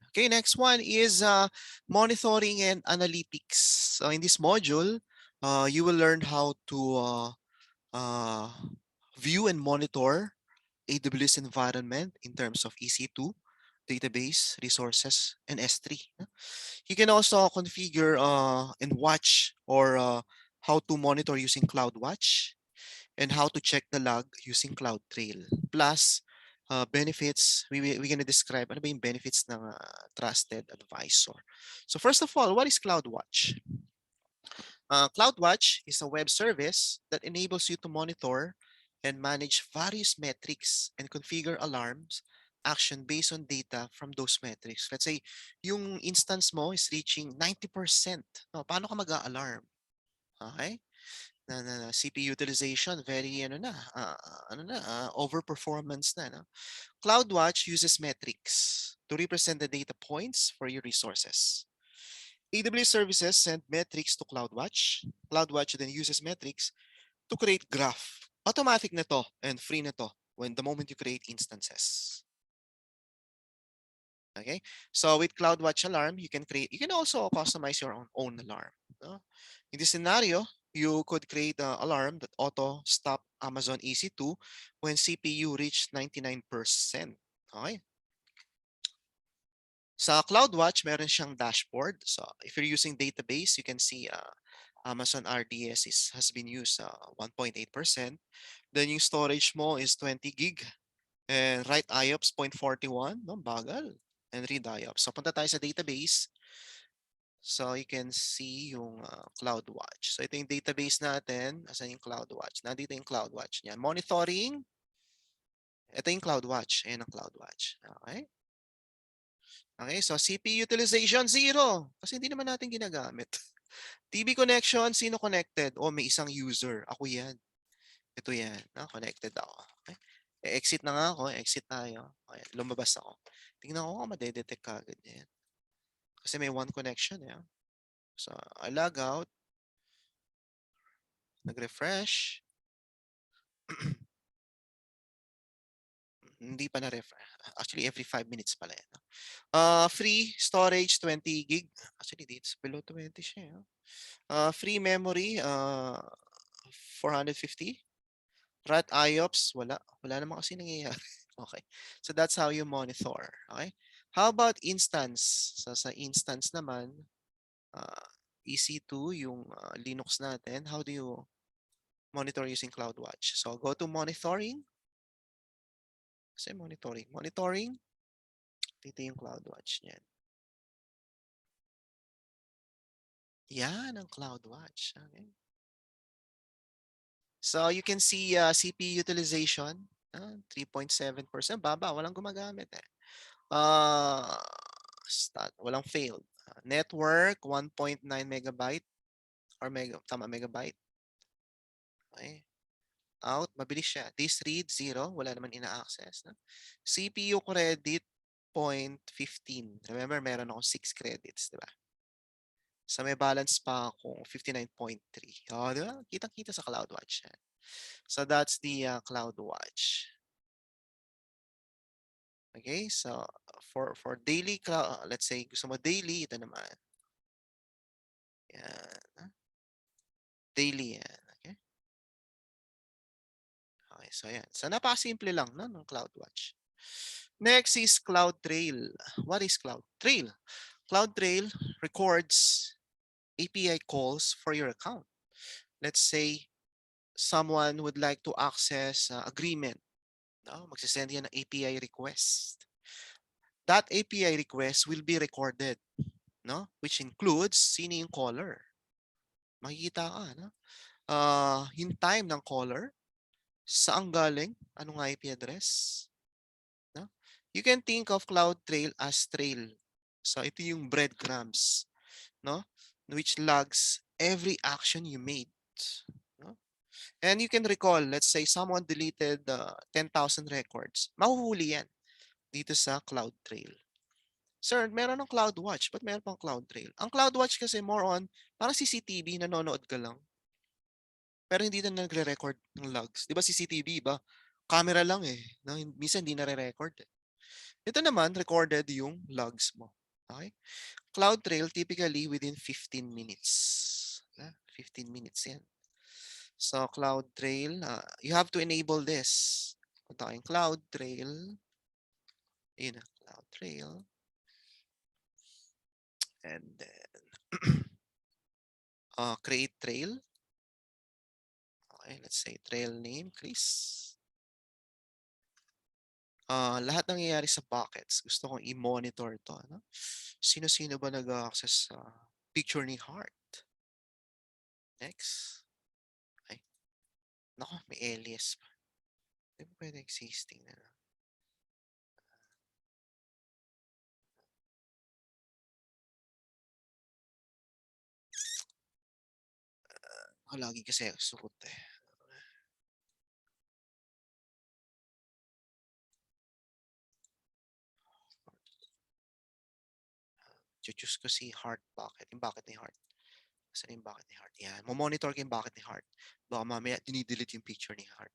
Okay, next one is monitoring and analytics. So in this module, you will learn how to view and monitor AWS environment in terms of EC2, database, resources, and S3. You can also configure and watch or how to monitor using CloudWatch and how to check the log using Cloudtrail. Plus, benefits, we're going to describe ano ba yung benefits ng trusted advisor. So first of all, what is CloudWatch? CloudWatch is a web service that enables you to monitor and manage various metrics and configure alarms action based on data from those metrics. Let's say, yung instance mo is reaching 90%. No, paano ka mag-a-alarm? Okay? Na CPU utilization, very overperformance na. No? CloudWatch uses metrics to represent the data points for your resources. AWS services send metrics to CloudWatch. CloudWatch then uses metrics to create graph. Automatic na to and free na to when the moment you create instances. Okay, so with CloudWatch alarm, you can also customize your own alarm. No? In this scenario, you could create an alarm that auto stop Amazon EC2 when CPU reached 99%. Okay. Sa CloudWatch, meron siyang dashboard. So if you're using database, you can see Amazon RDS has been used 1.8%. Then yung storage mo is 20 gig. And write IOPS 0.41. No, bagal. And read IOPS. So punta tayo sa database. So you can see yung CloudWatch. So ito yung database natin. Asan yung CloudWatch? Nandito yung CloudWatch niya. Monitoring. Ito yung CloudWatch. Ayan ang CloudWatch. Okay. Okay, so CPU utilization, 0. Kasi hindi naman natin ginagamit. TV connection, sino connected? O may isang user. Ako yan. Ito yan. Connected ako. Okay. Exit na nga ako. Exit tayo. Okay. Lumabas ako. Tingnan ko kung madedetect ka agad yan. Kasi may one connection. Eh. So, I log out. Nag-refresh. Hindi pa na-refresh. Actually, every 5 minutes pala yan. Free storage, 20 gig. Actually, it's below 20 siya. Free memory, 450. RAT IOPS, wala. Wala naman kasi nangyayari. Okay. So that's how you monitor. Okay. How about instance? So sa instance naman, EC2, yung Linux natin, how do you monitor using CloudWatch? So go to monitoring. Kasi monitoring. Monitoring. Dito yung CloudWatch niyan. Yan ang CloudWatch. Okay. So you can see CPU utilization, 3.7%. Baba, walang gumagamit eh. Walang failed. Network, 1.9 megabyte or megabyte. Okay. Out, mabilis siya. This read, 0. Wala naman ina-access. No? CPU credit, 0.15. Remember, meron akong 6 credits, di ba? So may balance pa akong 59.3. Oh, di ba? Kitang-kita sa CloudWatch. So that's the CloudWatch. Okay, so for daily, let's say gusto mo daily, ito naman. Yan. Daily yan. Okay. Okay, so yan. So napakasimple lang no, ng CloudWatch. Next is Cloudtrail. What is Cloudtrail? Cloudtrail records API calls for your account. Let's say someone would like to access agreement. No? Magsisend yan ng API request. That API request will be recorded. No? Which includes sino yung caller. Makikita ka. No? Yung time ng caller. Saan galing? Anong IP address? No? You can think of Cloudtrail as trail. So ito yung breadcrumbs. No? Which logs every action you made. No? And you can recall, let's say someone deleted 10,000 records. Mahuhuli yan dito sa Cloudtrail. Sir, meron ng CloudWatch. Ba't meron pang Cloudtrail? Ang CloudWatch kasi more on, parang CCTV, nanonood ka lang. Pero hindi na nagre-record ng logs. Di ba CCTV ba? Camera lang eh. No? Minsan hindi nare-record eh. Ito naman, recorded yung logs mo. Okay? Cloudtrail, typically within 15 minutes. 15 minutes yan. So, Cloudtrail, you have to enable this. Punta kayong Cloudtrail. Yun na, Cloudtrail. And then, create trail. Okay, let's say trail name, Chris. Lahat nangyayari sa buckets. Gusto kong i-monitor to. Ano? Sino-sino ba nag-access sa picture ni Heart? Next. Ay, nako, may alias pa. Hindi ba pwede existing na lang? Lagi kasi suot eh. Choose ko si Heart bucket. Yung bucket ni Heart. Saan yung bucket ni Heart? Yan. Monitor ko yung bucket ni Heart. Baka mamaya dinidelete yung picture ni Heart.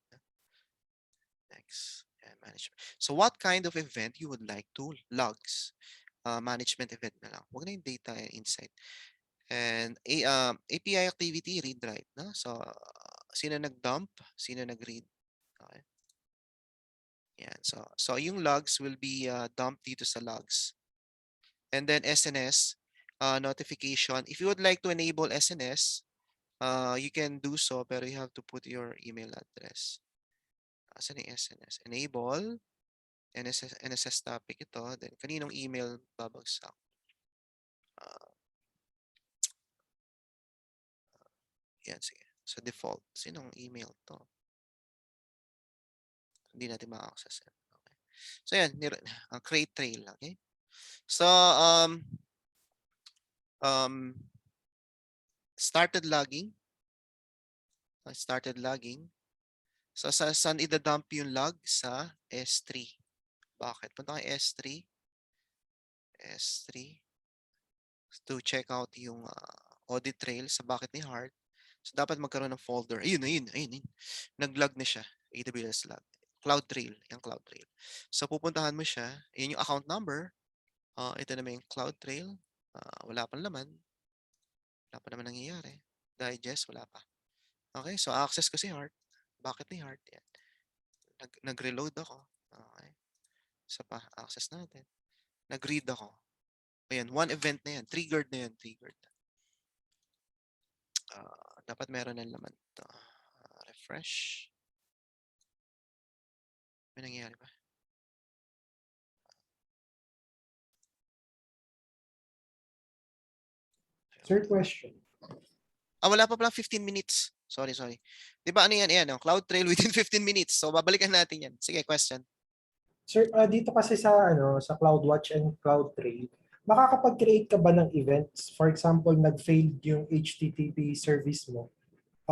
Next. Yeah, management. So what kind of event you would like to logs? Management event na lang. Huwag na yung data and insight. And API activity, read write. No? So, sino nag-dump? Sino nag-read? Okay. Yan. So yung logs will be dumped dito sa logs. And then SNS, notification. If you would like to enable SNS, you can do so, pero you have to put your email address. Saan yung SNS? Enable. NSS topic ito. Then, kaninong email babagsak? Yan, sige. So, default. Sinong email to? Hindi natin ma-access. Okay. So, yan. Create trail. Okay. So, started logging. Started logging. So, saan idadump yung log? Sa S3. Bakit? Punta kay S3. S3. To check out yung audit trail sa bucket ni Heart. So, dapat magkaroon ng folder. Ayun. Nag-log na siya. AWS log. Cloudtrail. Yung Cloudtrail. So, pupuntahan mo siya. Yun yung account number. Ito naman yung Cloudtrail. Wala pang laman. Wala pa naman nangyayari. Digest, wala pa. Okay, so access ko si Heart. Bucket ni Heart. Yan. Nag-reload ako. Okay. Isa pa, access natin. Nag-read ako. Ayan, one event na yan. Triggered na yan. Triggered. Dapat meron ng laman ito. Refresh. May nangyayari ba? Third question. Wala pa pala 15 minutes. Sorry. Di ba ano yan? Ayan, Cloudtrail within 15 minutes. So, babalikan natin yan. Sige, question. Sir, dito kasi sa sa CloudWatch and CloudTrail, makakapag-create ka ba ng events? For example, nag-failed yung HTTP service mo.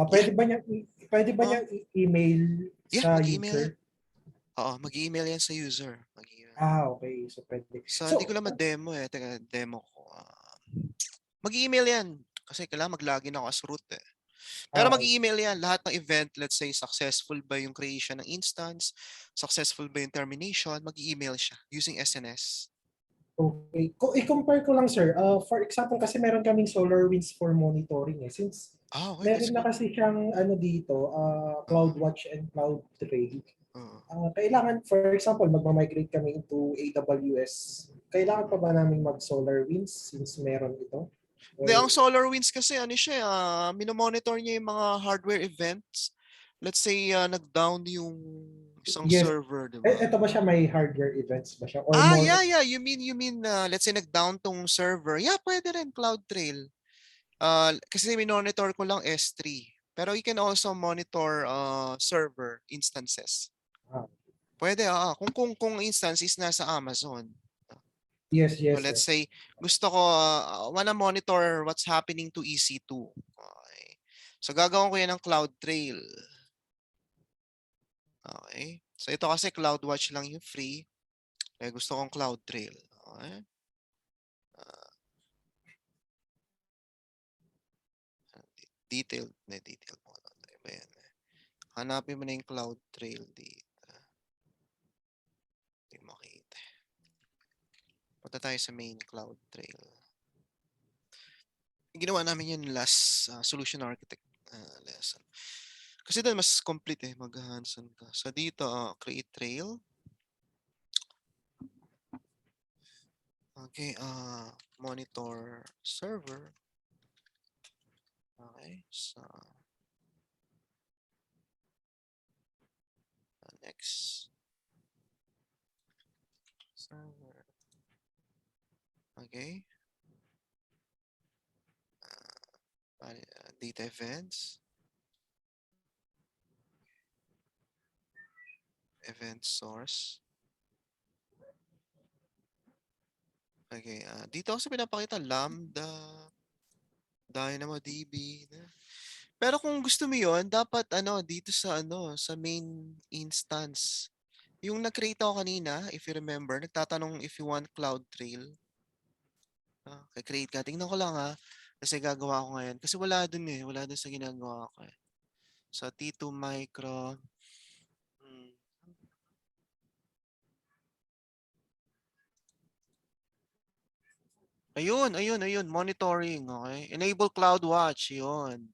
Pwede ba niyang i-email sa mag-email. user? Oo, mag-email yan sa user. Okay. So, pwede. So, hindi ko lang ma-demo eh. Teka, demo ko. Mag-email yan. Kasi kailangan mag-login ako as root eh. Pero mag-email yan. Lahat ng event, let's say, successful ba yung creation ng instance, successful ba yung termination, mag-email siya using SNS. Okay. I-compare ko lang, sir. For example, kasi meron kaming SolarWinds for monitoring eh. Since Okay, that's meron na good. kasi siyang dito, CloudWatch and CloudTrail. Kailangan, for example, magma-migrate kami into AWS. Kailangan pa ba namin mag-SolarWinds since meron ito? Hindi, ang SolarWinds kasi ano siya, minomonitor niya yung mga hardware events. Let's say, nag-down yung isang server, di ba? Ito ba siya, may hardware events ba siya? Or Yeah. You mean, let's say, nag-down tong server. Yeah, pwede rin, Cloudtrail. Kasi minonitor ko lang S3. Pero you can also monitor server instances. Pwede, kung instance is nasa Amazon. Yes, So let's say, gusto ko, wanna monitor what's happening to EC2. Okay. So gagawin ko yan ng Cloudtrail. Okay. So ito kasi CloudWatch lang yung free. Kaya gusto kong Cloudtrail. Okay. Detailed mo. Iba yan. Hanapin mo na yung Cloudtrail dito. Hindi makita. Punta tayo sa main Cloudtrail. Ginawa namin yun last solution architect lesson. Kasi doon mas complete mag-hands-on ka. So dito, create trail. Okay, monitor server. Okay, so next server. Okay. Data events. Event source. Okay, dito kasi pinapakita lambda, DynamoDB. Pero kung gusto mo 'yon, dapat dito sa main instance. Yung nag-create ako kanina, if you remember, nagtatanong if you want Cloudtrail. Kay-create ka. Tingnan ko lang kasi gagawa ko ngayon. Kasi wala dun wala dun sa ginagawa ko So T2 micro. Ayun. Monitoring, okay? Enable CloudWatch, yun.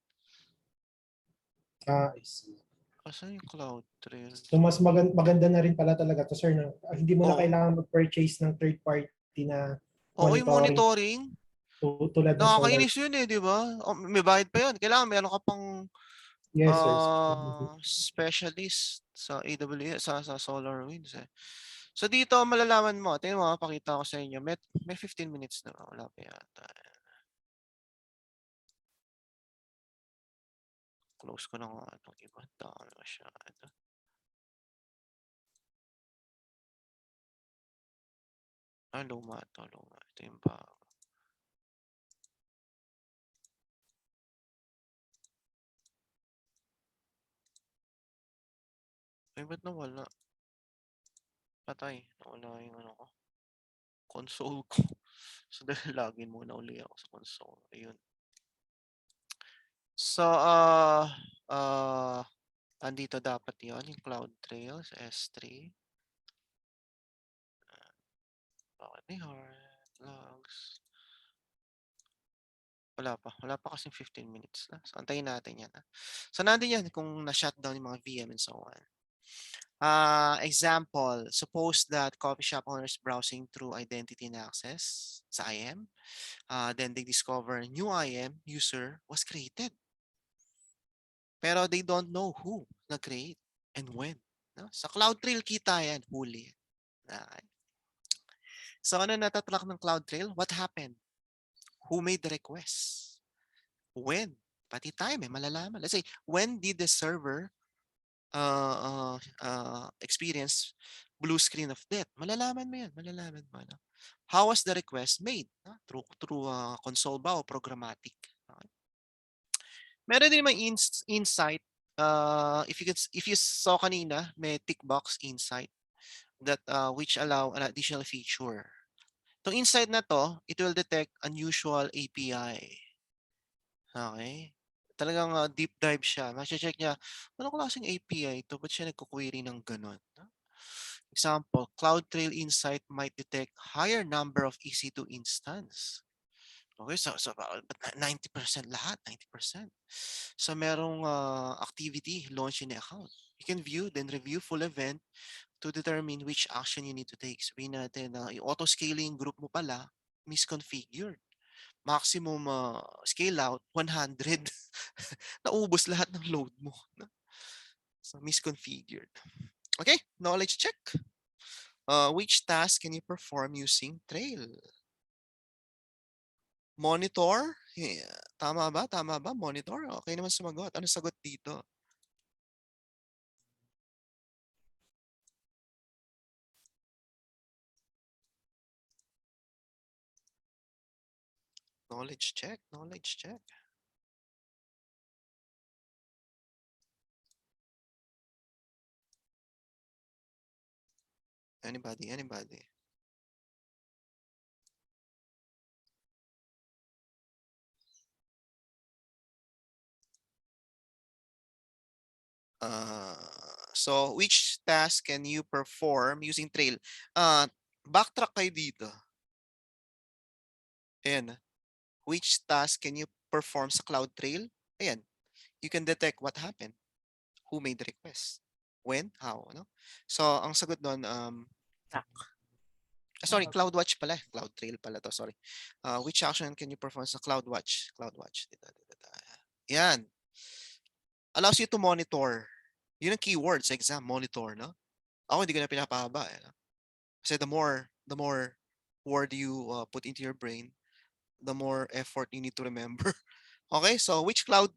I see. Asan yung Cloudtrail? So mas maganda na rin pala talaga to, sir, na hindi mo na Oo. kailangan mag-purchase ng third party na Oo, yung monitoring monitoring. tulad ng solar. Nakakainis yun di ba? May bayad pa yun. Kailangan meron ka pang Yes, sir. specialist sa AWS, sa SolarWinds So dito, malalaman mo. Tingnan mo, pakita ko sa inyo. May 15 minutes na. Wala pa yata. Close ko na nga itong iba. Dami masyado. Luma ito. Ito yung bago. Ay, ba't nawala? Patay. Nawala yung ko. Console ko. So, dahil login muna uli ako sa console. Ayun. So, andito dapat yon yung Cloudtrail sa S3. Bakit may hard logs? Wala pa kasing 15 minutes na. So, antayin natin yan. So, nandun yan kung na-shutdown yung mga VM and so on. Example, suppose that coffee shop owners browsing through identity and access sa IM. Then they discover a new IM user was created. Pero they don't know who nag-create and when. No? Sa Cloudtrail kita yan, huli. Okay. So ano natatrack ng Cloudtrail? What happened? Who made the request? When? Pati time, malalaman. Let's say, when did the server experience blue screen of death? Malalaman mo yan. Malalaman mo. No? How was the request made? No? Through console ba o programmatic? Okay. Meron din may insight. If you saw kanina, may tick box insight that which allow an additional feature. Itong insight na to, it will detect unusual API. Okay? Talagang deep dive siya. Masya-check niya, anong klaseng API ito? Ba't siya nagkukwiri ng ganun? Example, Cloudtrail Insight might detect higher number of EC2 instance. Okay, so 90% lahat, 90%. So merong activity launch in the account. You can view, then review full event to determine which action you need to take. Sabihin natin na yung auto-scaling group mo pala, misconfigured. Maximum scale out, 100. Naubos lahat ng load mo. So misconfigured. Okay, knowledge check. Which task can you perform using Trail? Monitor? Yeah. Tama ba? Monitor? Okay naman sumagot. Ano sagot dito? Knowledge check. Anybody? So which task can you perform using Trail? Backtrack kayo dito. Ayan. Which task can you perform sa Cloudtrail? Ayan. You can detect what happened. Who made the request? When? How? No? So, ang sagot doon, sorry, CloudWatch pala. Cloudtrail pala to. Sorry. Which action can you perform sa CloudWatch? CloudWatch. Yan. Allows you to monitor. Yun ang keyword sa exam, monitor, no? Ako hindi ko na pinapahaba. No? Kasi the more word you put into your brain, the more effort you need to remember. Okay, so which cloud?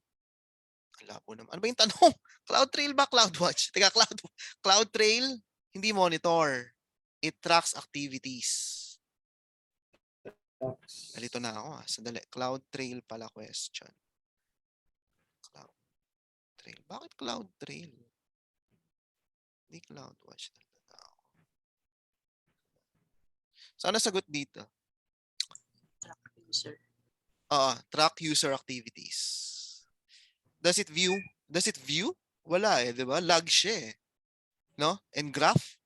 Labo naman. Ano ba yung tanong? Cloudtrail ba? CloudWatch? Teka, Cloudtrail, hindi monitor. It tracks activities. Nalito na ako. Sandali. Cloudtrail pala question. Cloudtrail. Bakit Cloudtrail? Hindi CloudWatch. Saan nasagot dito? User. Track user activities. Does it view? Does it view? Wala eh, di ba? Log siya eh. No? And graph?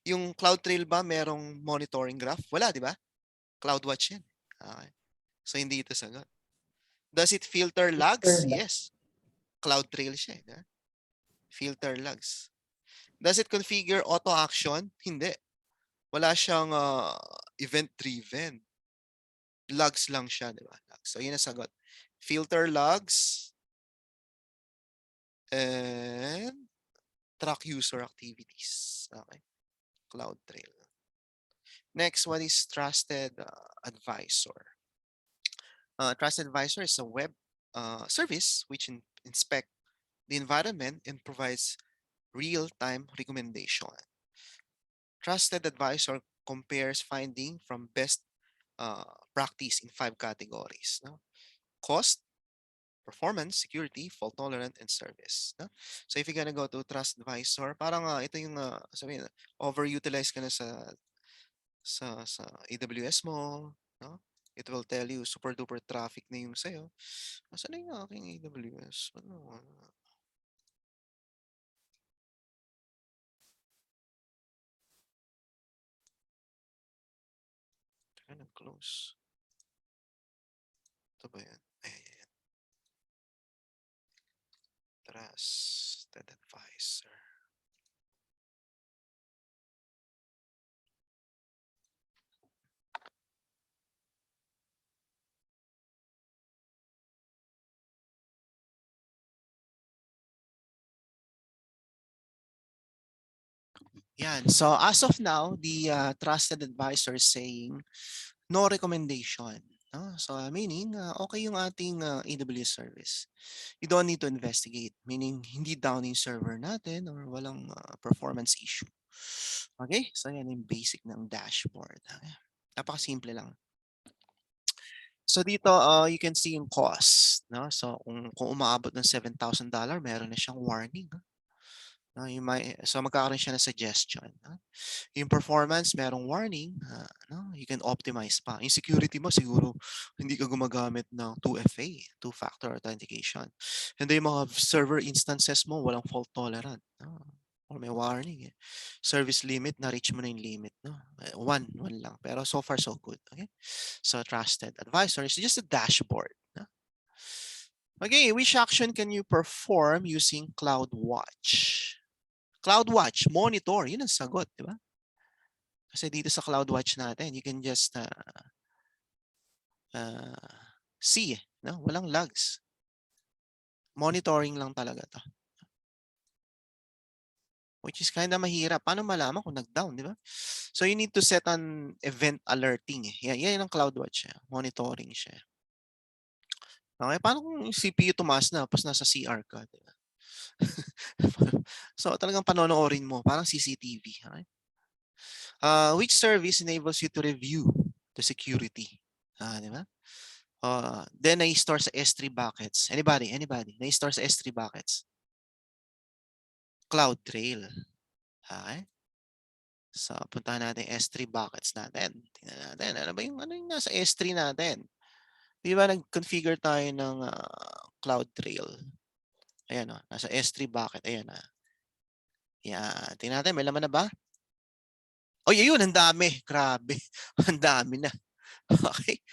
Yung Cloudtrail ba merong monitoring graph? Wala, di ba? CloudWatch yan. Okay. So, hindi ito sagot. Does it filter logs? Yes. Cloudtrail siya. Di ba? Filter logs. Does it configure auto action? Hindi. Wala siyang event-driven. Logs lang siya, di ba? So, yun ang sagot. Filter logs and track user activities. Okay. Cloudtrail. Next, what is trusted advisor? Trusted advisor is a web service which inspect the environment and provides real-time recommendation. Trusted advisor compares finding from best practice in 5 categories. No? Cost, performance, security, fault tolerant, and service. No? So if you're gonna go to trust advisor, parang ito yung sabihin, overutilize ka na sa AWS mo, no? It will tell you super duper traffic na yung sa'yo. Asan na yung aking AWS? Ano? Try na close. Ito ba yan? Ayan. Trusted advisor. Yan. So as of now, the trusted advisor is saying no recommendation. No? So meaning, okay yung ating AWS service. You don't need to investigate. Meaning, hindi down yung server natin or walang performance issue. Okay? So yan yung basic ng dashboard. Okay? Napakasimple lang. So dito, you can see yung cost. No? So kung umaabot ng $7,000, meron na siyang warning. No? So magkakaroon siya ng suggestion. No? Yung performance, merong warning. No? You can optimize pa. Yung security mo, siguro hindi ka gumagamit ng 2FA, two-factor authentication. And then yung mga server instances mo, walang fault tolerant. No? Or may warning. Eh. Service limit, na-reach mo na yung limit. No? One lang. Pero so far, so good. Okay? So trusted advisor is just a dashboard. No? Okay, which action can you perform using CloudWatch? CloudWatch, monitor. Yun ang sagot, di ba? Kasi dito sa CloudWatch natin, you can just see, no? Walang logs. Monitoring lang talaga to. Which is kind of mahirap. Paano malaman kung nag-down, di ba? So you need to set an event alerting. Yan ang CloudWatch. Monitoring siya. Okay, paano kung yung CPU tumaas na tapos nasa CR ka? Di ba? So talagang panonoorin mo. Parang CCTV. Okay? Which service enables you to review the security? Di ba? Then na-store sa S3 buckets. Anybody? Na-store sa S3 buckets. Cloudtrail. Okay? So, puntahan natin S3 buckets natin. Tingnan natin. Ano yung nasa S3 natin? Di ba nag-configure tayo ng Cloudtrail? Ayan o. Nasa S3 bucket. Ayan na. Yan. Tingnan natin. May laman na ba? Oh, yun. Ang dami. Grabe. Ang dami na. Okay.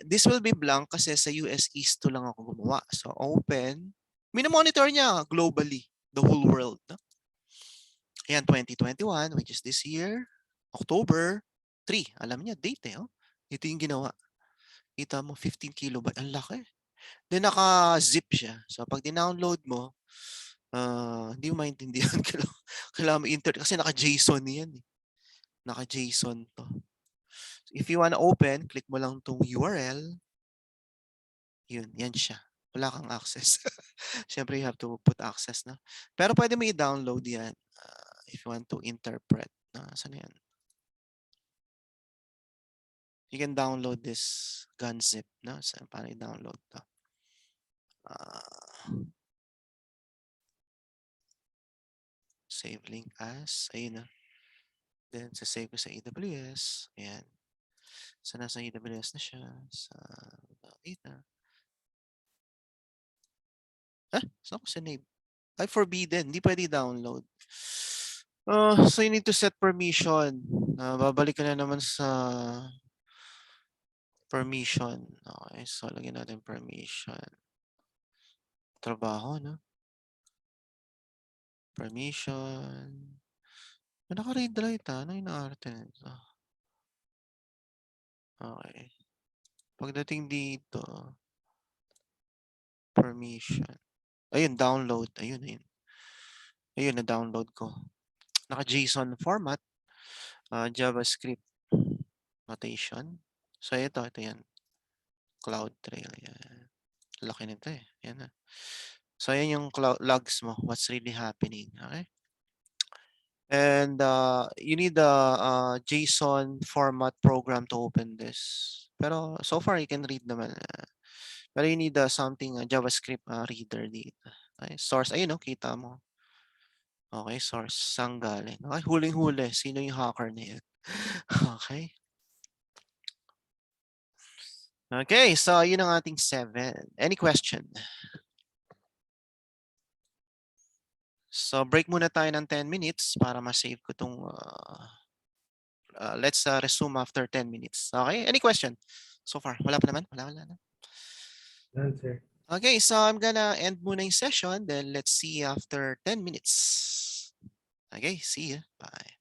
This will be blank kasi sa US East 2 lang ako gumawa. So open. Minomonitor niya globally, the whole world. No? Ayan, 2021, which is this year, October 3. Alam niya, date eh. Oh. Ito yung ginawa. Kita mo, 15 kilobyte. Ang laki. Then naka-zip siya. So pag dinownload mo, hindi mo maintindihan. Kailangan mo internet kasi naka-JSON yan. Eh. Naka-JSON to. So if you want to open, click mo lang itong URL. Yun, yan siya. Wala kang access. Siyempre, you have to put access na. Pero pwede mo i-download yan if you want to interpret. Saan yan? You can download this gunzip. No? So, paano i-download to? Save link as. Ayun na. Then, save ko sa AWS. Ayan. So, nasa AWS na siya. Sa data. Saan ko sinave? Ay, forbidden. Hindi pwede download. So, you need to set permission. Babalik ka na naman sa permission. Okay, so lagyan natin permission. Trabaho, no? Permission. Naka-read light, ha? Ano yung naarte nito? Okay. Pagdating dito, permission. Ayun, download. Ayun, ayun. Ayun, na-download ko. Naka-JSON format. JavaScript notation. So, ito yan. Cloudtrail. Yan. Laki nito eh. Yan na. So, ayan yung logs mo. What's really happening. Okay? And you need a JSON format program to open this. Pero so far, you can read naman. Pero you need something, JavaScript reader dito. Okay? Source, ayun no, kita mo. Okay, source. Saan galing? Okay, huling-huli. Sino yung hacker na yan? Okay. Okay, so yun ang ating 7. Any question? So break muna tayo ng 10 minutes para ma-save ko itong let's resume after 10 minutes. Okay, any question? So far, wala pa naman? Wala na. Answer. Okay, so I'm gonna end muna yung session. Then let's see after 10 minutes. Okay, see you. Bye.